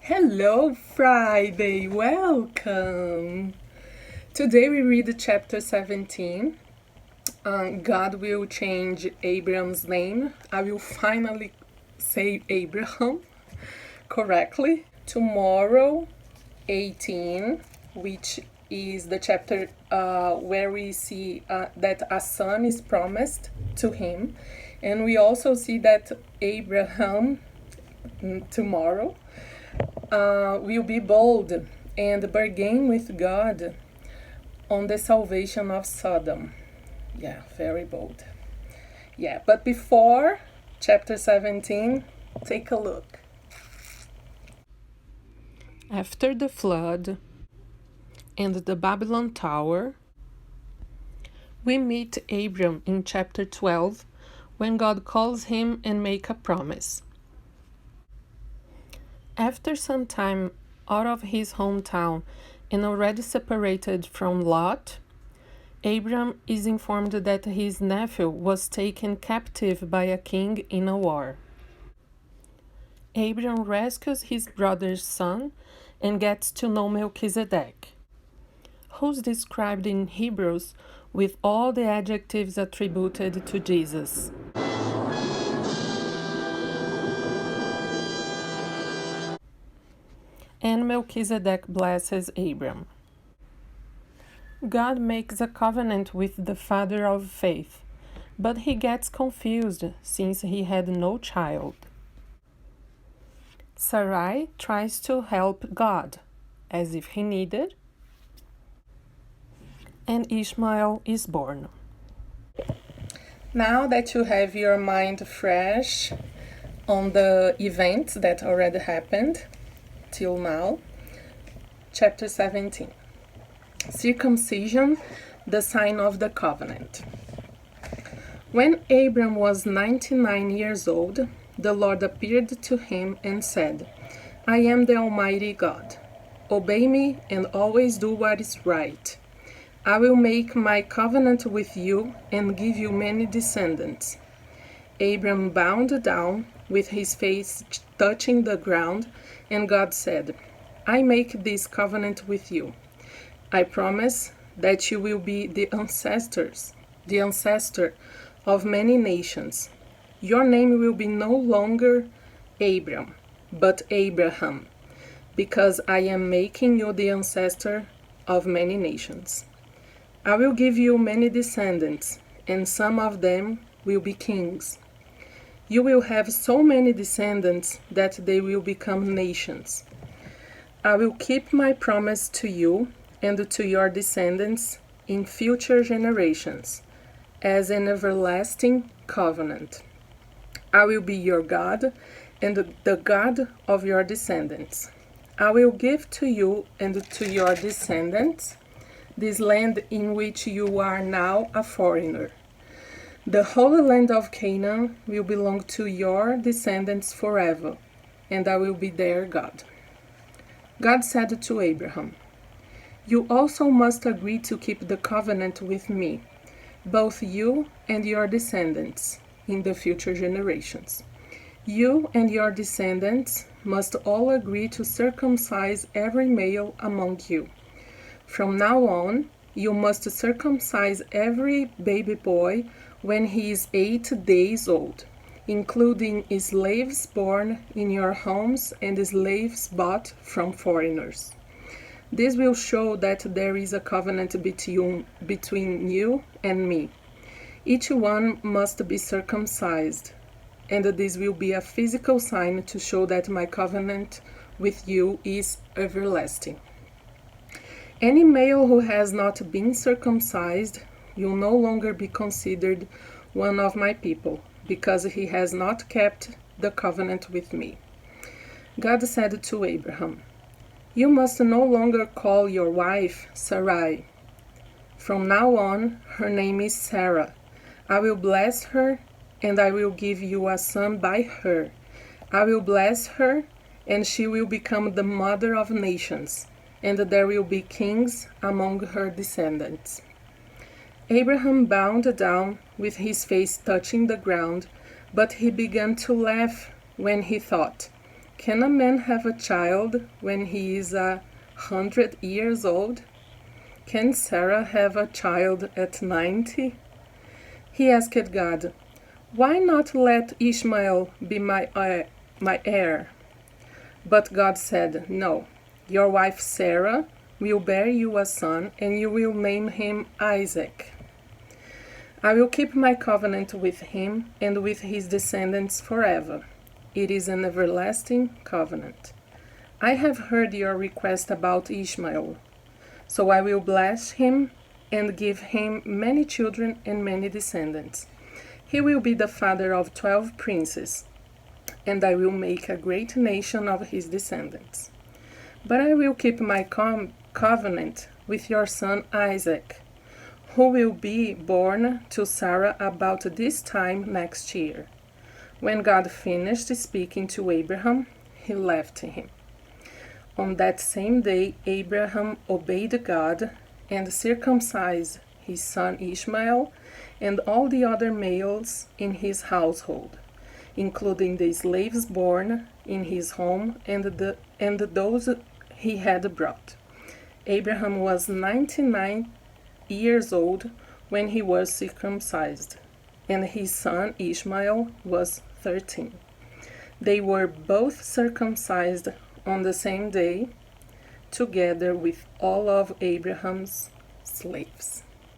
Hello, Friday! Welcome! Today we read chapter 17. God will change Abram's name. I will finally say Abraham correctly. Tomorrow, 18, which is the chapter where we see that a son is promised to him. And we also see that Abraham, tomorrow, will be bold and bargain with God on the salvation of Sodom. Yeah, very bold. Yeah, but before chapter 17, take a look. After the flood and the Babylon Tower, we meet Abram in chapter 12 when God calls him and make a promise. After some time out of his hometown and already separated from Lot, Abram is informed that his nephew was taken captive by a king in a war. Abram rescues his brother's son and gets to know Melchizedek, who's described in Hebrews with all the adjectives attributed to Jesus. And Melchizedek blesses Abram. God makes a covenant with the father of faith, but he gets confused since he had no child. Sarai tries to help God, as if he needed, and Ishmael is born. Now that you have your mind fresh on the events that already happened till now, chapter 17. Circumcision, the sign of the covenant. When Abram was 99 years old, the Lord appeared to him and said, I am the Almighty God. Obey me and always do what is right. I will make my covenant with you and give you many descendants. Abram bowed down with his face touching the ground, and God said, I make this covenant with you. I promise that you will be the ancestor of many nations. Your name will be no longer Abram, but Abraham, because I am making you the ancestor of many nations. I will give you many descendants, and some of them will be kings. You will have so many descendants that they will become nations. I will keep my promise to you and to your descendants in future generations as an everlasting covenant. I will be your God and the God of your descendants. I will give to you and to your descendants this land in which you are now a foreigner. The Holy Land of Canaan will belong to your descendants forever, and I will be their God. God said to Abraham, You also must agree to keep the covenant with me, both you and your descendants, in the future generations. You and your descendants must all agree to circumcise every male among you. From now on, you must circumcise every baby boy when he is 8 days old, including slaves born in your homes and slaves bought from foreigners. This will show that there is a covenant between you and me. Each one must be circumcised, and this will be a physical sign to show that my covenant with you is everlasting. Any male who has not been circumcised will no longer be considered one of my people, because he has not kept the covenant with me. God said to Abraham, You must no longer call your wife Sarai. From now on, her name is Sarah. I will bless her, and I will give you a son by her. I will bless her, and she will become the mother of nations, and there will be kings among her descendants. Abraham bowed down with his face touching the ground, but he began to laugh when he thought, Can a man have a child when he is 100 years old? Can Sarah have a child at 90? He asked God, "Why not let Ishmael be my heir?" But God said, "No, your wife Sarah will bear you a son, and you will name him Isaac. I will keep my covenant with him and with his descendants forever. It is an everlasting covenant. I have heard your request about Ishmael, so I will bless him and give him many children and many descendants. He will be the father of 12 princes, and I will make a great nation of his descendants. But I will keep my covenant with your son Isaac, who will be born to Sarah about this time next year." When God finished speaking to Abraham, he left him. On that same day, Abraham obeyed God and circumcised his son Ishmael and all the other males in his household, including the slaves born in his home and those he had brought. Abraham was 99 years old when he was circumcised, and his son Ishmael was 13. They were both circumcised on the same day, together with all of Abraham's slaves.